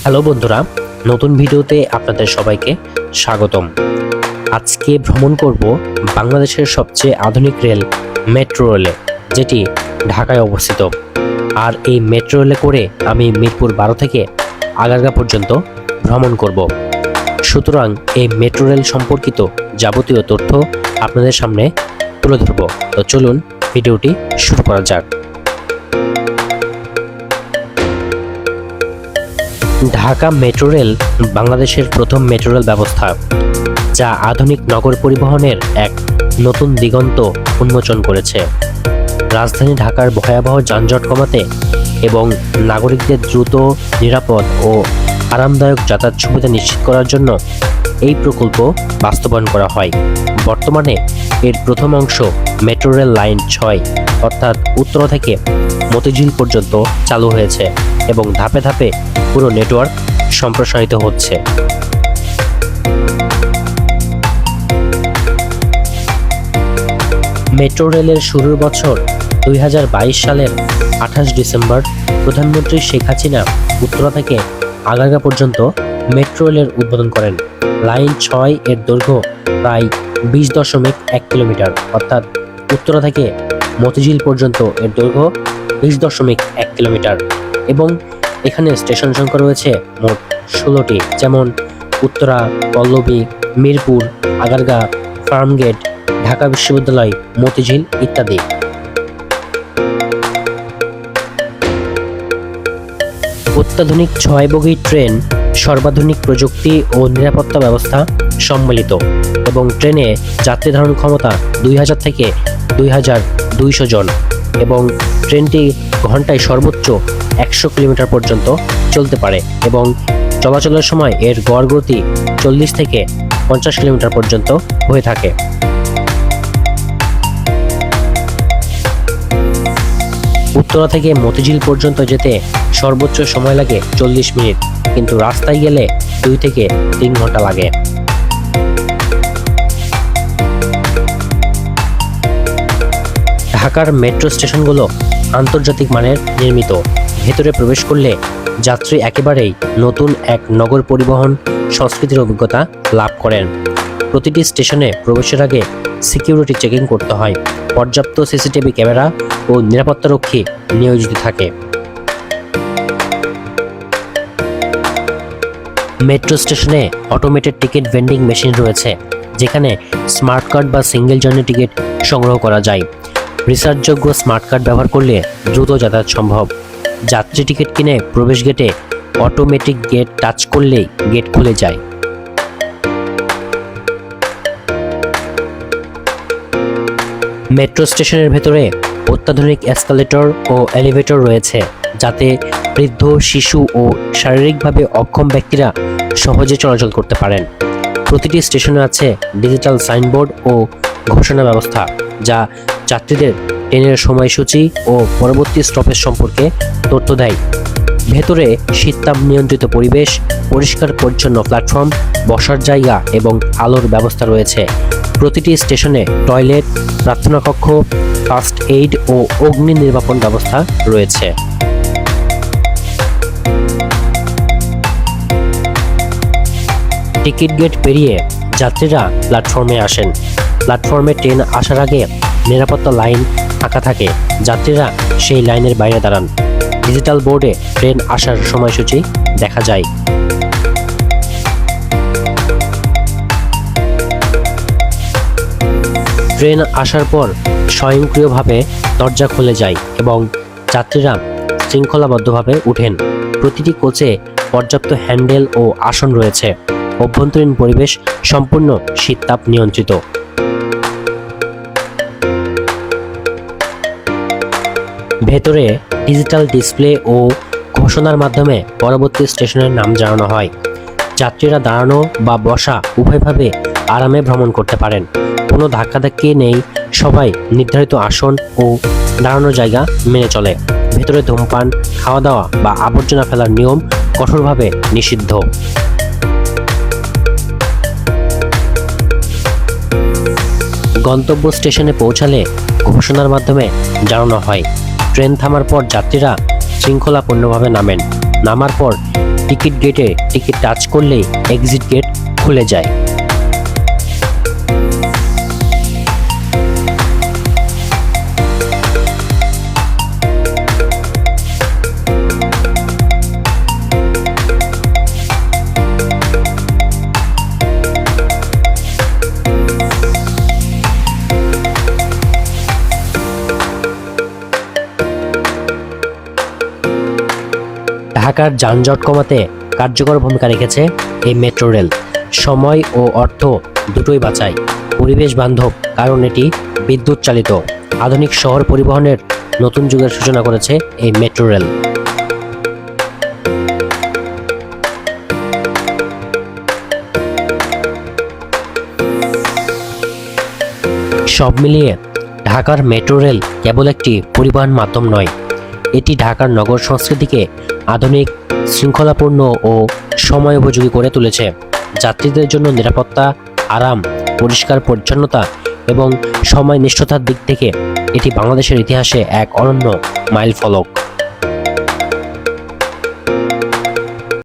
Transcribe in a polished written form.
Hello বন্ধুরা, নতুন ভিডিওতে আপনাদের সবাইকে স্বাগতম। আজকে ভ্রমণ করব বাংলাদেশের সবচেয়ে আধুনিক রেল মেট্রো রেলে, যেটি ঢাকায় অবস্থিত। আর এই মেট্রো রেলে করে আমি মিরপুর 12 থেকে আগারগা পর্যন্ত ভ্রমণ করব। সুতরাং এই মেট্রো রেল সম্পর্কিত যাবতীয় তথ্য আপনাদের সামনে তুলে ধরব। তো চলুন ভিডিওটি শুরু করা যাক। ঢাকা মেট্রো রেল বাংলাদেশের প্রথম মেট্রো রেল ব্যবস্থা, যা আধুনিক নগর পরিবহনের এক নতুন দিগন্ত উন্মোচন করেছে। রাজধানী ঢাকার ভয়াবহ যানজট কমাতে এবং নাগরিকদের দ্রুত, নিরাপদ ও আরামদায়ক যাতায়াত সুবিধা নিশ্চিত করার জন্য এই প্রকল্প বাস্তবায়ন করা হয়। বর্তমানে এর প্রথম অংশ মেট্রো রেল লাইন 6 অর্থাৎ উত্তরা থেকে মতিঝিল পর্যন্ত চালু হয়েছে এবং ধাপে ধাপে পুরো নেটওয়ার্ক সম্প্রসারিত হচ্ছে। মেট্রো রেলের শুরুর বছর 2022 সালের 28 ডিসেম্বর প্রধানমন্ত্রী শেখ হাসিনা উত্তরা থেকে আগারগা পর্যন্ত মেট্রো রেলের উদ্বোধন করেন। লাইন 6 এর দৈর্ঘ্য প্রায় 20.1 কিলোমিটার, অর্থাৎ উত্তরা থেকে মতিঝিল পর্যন্ত এর দৈর্ঘ্য 20.1 কিলোমিটার এবং এখানে স্টেশন সংখ্যা রয়েছে মোট 16টি, যেমন উত্তরা, পল্লবী, মিরপুর, আগারগা, ফার্মগেট, ঢাকা বিশ্ববিদ্যালয়, মতিঝিল ইত্যাদি। অত্যাধুনিক 6 বগি ট্রেন, সর্বাধুনিক প্রযুক্তি ও নিরাপত্তা ব্যবস্থা সম্মিলিত এবং ট্রেনে যাত্রী ধারণ ক্ষমতা 2000 থেকে 2200 জন এবং ট্রেনটি ঘন্টায় সর্বোচ্চ 100 কিলোমিটার পর্যন্ত চলতে পারে এবং চলাচলের সময় এর গড় গতি 40 থেকে 50 কিলোমিটার পর্যন্ত হয়ে থাকে। উত্তরা থেকে মতিঝিল পর্যন্ত যেতে সর্বোচ্চ সময় লাগে 40 মিনিট, কিন্তু রাস্তায় গেলে 2 থেকে 3 ঘন্টা লাগে। ঢাকার মেট্রো স্টেশনগুলো আন্তর্জাতিক মানের নির্মিত। ভেতরে প্রবেশ করলে যাত্রী একেবারেই নতুন এক নগর পরিবহন সংস্কৃতির অভিজ্ঞতা লাভ করেন। প্রতিটি স্টেশনে প্রবেশের আগে সিকিউরিটি চেকিং করতে হয়। পর্যাপ্ত সিসিটিভি ক্যামেরা ও নিরাপত্তারক্ষী নিয়োজিত থাকে। মেট্রো স্টেশনে অটোমেটেড টিকিট ভেন্ডিং মেশিন রয়েছে, যেখানে স্মার্ট কার্ড বা সিঙ্গেল জার্নি টিকিট সংগ্রহ করা যায়। রিসার্চযোগ্য স্মার্ট কার্ড ব্যবহার করলে দ্রুত যাতায়াত সম্ভব। যাত্রী টিকিট কিনে প্রবেশ গেটে অটোমেটিক গেট টাচ করলেই গেট খুলে যায়। মেট্রো স্টেশনের ভেতরে অত্যাধুনিক এসকালেটর ও এলিভেটর রয়েছে, যাতে বৃদ্ধ, শিশু ও শারীরিকভাবে অক্ষম ব্যক্তিরা সহজে চলাচল করতে পারেন। প্রতিটি স্টেশনে আছে ডিজিটাল সাইনবোর্ড ও ঘোষণা ব্যবস্থা, যা যাত্রীদের ট্রেনের সময়সূচি ও পরবর্তী স্টপেজ সম্পর্কে তথ্য দেয়। ভেতরে শীততাপ নিয়ন্ত্রিত পরিবেশ, পরিষ্কার পরিচ্ছন্ন প্ল্যাটফর্ম, বসার জায়গা এবং আলোর ব্যবস্থা রয়েছে। প্রতিটি স্টেশনে টয়লেট, প্রার্থনা কক্ষ, ফার্স্ট এইড ও অগ্নি নির্বাপন ব্যবস্থা রয়েছে। টিকিট গেট পেরিয়ে যাত্রীরা প্ল্যাটফর্মে আসেন। প্ল্যাটফর্মে ট্রেন আসার আগে নিরাপত্তা লাইন আঁকা থাকে। যাত্রীরা সেই লাইনের বাইরে দাঁড়ান। ডিজিটাল বোর্ডে ট্রেন আসার সময়সূচি দেখা যায়। ট্রেন আসার পর স্বয়ংক্রিয়ভাবে দরজা খুলে যায় এবং যাত্রীরা শৃঙ্খলাবদ্ধভাবে উঠেন। প্রতিটি কোচে পর্যাপ্ত হ্যান্ডেল ও আসন রয়েছে। অভ্যন্তরীণ পরিবেশ সম্পূর্ণ শীততাপ নিয়ন্ত্রিত। ভেতরে ডিজিটাল ডিসপ্লে ও ঘোষণার মাধ্যমে পরবর্তী স্টেশনের নাম জানানো হয়। যাত্রীরা দাঁড়ানো বা বসা উভয়ভাবে আরামে ভ্রমণ করতে পারেন। কোনো ধাক্কাধাক্কি নেই, সবাই নির্ধারিত আসন ও দাঁড়ানোর জায়গা মেনে চলে। ভেতরে ধূমপান, খাওয়া দাওয়া বা আবর্জনা ফেলার নিয়ম কঠোরভাবে নিষিদ্ধ। গন্তব্য স্টেশনে পৌঁছালে ঘোষণার মাধ্যমে জানানো হয়। ট্রেন থামার পর যাত্রীরা শৃঙ্খলাপূর্ণভাবে নামেন। নামার পর টিকিট গেটে টিকিট টাচ করলেই এক্সিট গেট খুলে যায়। ঢাকার যানজট কমাতে কার্যকর ভূমিকা রেখেছে এই মেট্রো রেল। সময় ও অর্থ দুটোই বাঁচায়। পরিবেশ বান্ধব কারণ এটি বিদ্যুৎ চালিত। আধুনিক শহর পরিবহনের নতুন যুগের সূচনা করেছে এই মেট্রো রেল। সব মিলিয়ে ঢাকার মেট্রো রেল কেবল একটি পরিবহন মাধ্যম নয়, এটি ঢাকার নগর সংস্কৃতিকে আধুনিক, শৃঙ্খলাপূর্ণ ও সময় উপযোগী করে তুলেছে। যাত্রীদের জন্য নিরাপত্তা, আরাম, পরিষ্কার পরিচ্ছন্নতা এবং সময় নিষ্ঠতার দিক থেকে এটি বাংলাদেশের ইতিহাসে এক অনন্য মাইলফলক।